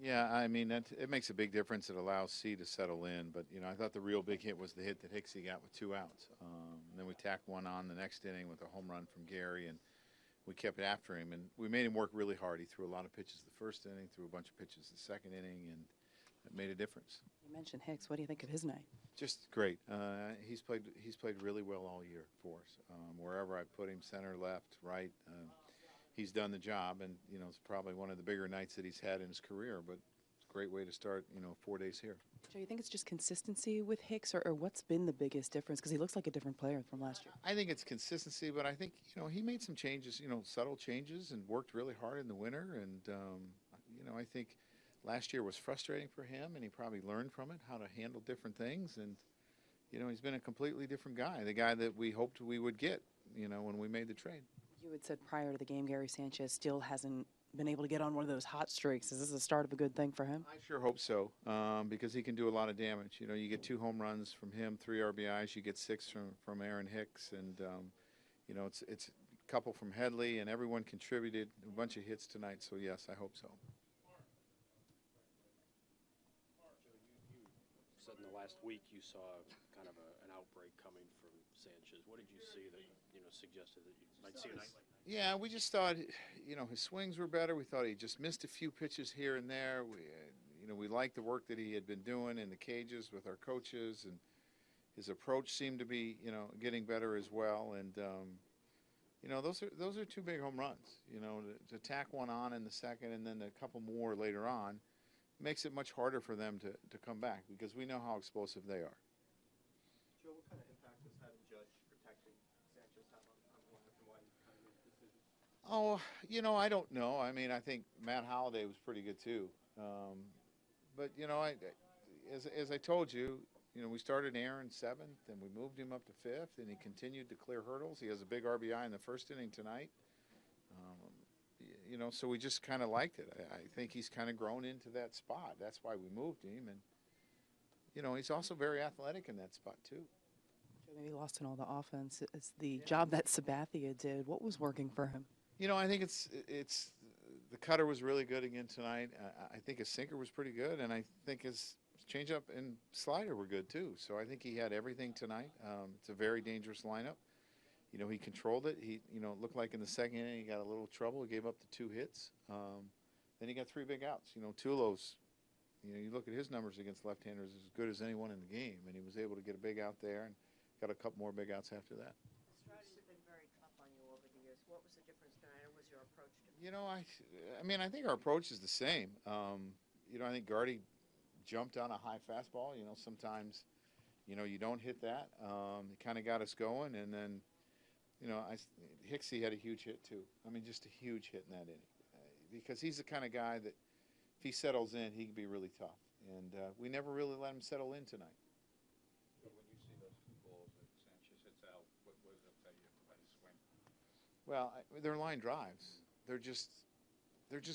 Yeah, I mean, it makes a big difference. It allows C to settle in. But, I thought the real big hit was the hit that Hicksy got with 2 outs. And then we tacked one on the next inning with a home run from Gary, and we kept after him. And we made him work really hard. He threw a lot of pitches the first inning, threw a bunch of pitches the second inning, and it made a difference. You mentioned Hicks. What do you think of his night? Just great. He's played really well all year for us. Wherever I put him, center, left, right, he's done the job. And it's probably one of the bigger nights that he's had in his career. But it's a great way to start 4 days here. Joe, you think it's just consistency with Hicks, or what's been the biggest difference? Because he looks like a different player from last year. I think it's consistency, but I think he made some changes, subtle changes, and worked really hard in the winter. And I think last year was frustrating for him, and he probably learned from it how to handle different things. And, he's been a completely different guy, the guy that we hoped we would get, when we made the trade. You had said prior to the game Gary Sanchez still hasn't been able to get on one of those hot streaks. Is this the start of a good thing for him? I sure hope so, because he can do a lot of damage. You get 2 home runs from him, 3 RBIs. You get 6 from Aaron Hicks, and, it's a couple from Headley, and everyone contributed a bunch of hits tonight. So, yes, I hope so. In the last week you saw kind of an outbreak coming from Sanchez. What did you see that suggested that you might see a night like that? Yeah, we just thought his swings were better. We thought he just missed a few pitches here and there. We liked the work that he had been doing in the cages with our coaches, and his approach seemed to be getting better as well. And those are 2 big home runs. To tack one on in the second and then a couple more later on makes it much harder for them to come back, because we know how explosive they are. Joe, what kind of impact does having Judge protecting Sanchez have on why you kind of made the decision? Oh, I don't know. I mean, I think Matt Holliday was pretty good too. But as I told you, we started Aaron 7th, and we moved him up to 5th, and he continued to clear hurdles. He has a big RBI in the first inning tonight. So we just kind of liked it. I think he's kind of grown into that spot. That's why we moved him. And, he's also very athletic in that spot, too. Maybe lost in all the offense. It's the job that Sabathia did. What was working for him? I think it's the cutter was really good again tonight. I think his sinker was pretty good, and I think his changeup and slider were good, too. So I think he had everything tonight. It's a very dangerous lineup. He controlled it. He, looked like in the second inning he got a little trouble. He gave up the 2 hits. Then he got 3 big outs. Tulo's, you look at his numbers against left-handers, as good as anyone in the game, and he was able to get a big out there and got a couple more big outs after that. The strategies have been very tough on you over the years. What was the difference tonight, or was your approach to it? I think our approach is the same. I think Girardi jumped on a high fastball. Sometimes, you don't hit that. It kind of got us going, and then Hicksy had a huge hit too. Just a huge hit in that inning, because he's the kind of guy that if he settles in, he can be really tough. And we never really let him settle in tonight. But when you see those 2 balls that Sanchez hits out, what does that tell you about his swing? Well, they're line drives. They're just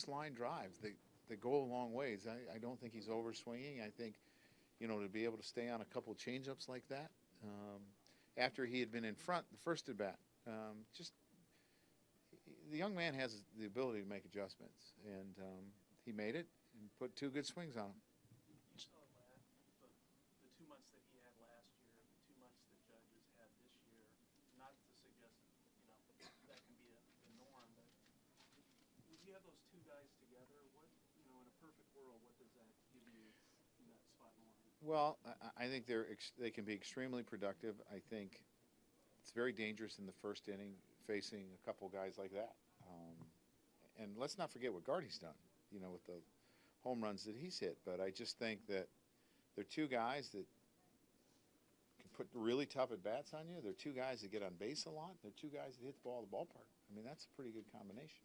line drives. They go a long ways. I don't think he's over swinging. I think, to be able to stay on a couple of changeups like that, after he had been in front the first at bat. The young man has the ability to make adjustments, and he made it and put 2 good swings on him. You saw the 2 months that he had last year, the 2 months that Judge has had this year. Not to suggest that can be the norm, but would you have those 2 guys together? What in a perfect world, what does that give you in that spot in the line? Well, I think they can be extremely productive. I think it's very dangerous in the first inning facing a couple guys like that. And let's not forget what Girardi's done, with the home runs that he's hit. But I just think that they're 2 guys that can put really tough at-bats on you. They're 2 guys that get on base a lot. They're 2 guys that hit the ball at the ballpark. That's a pretty good combination.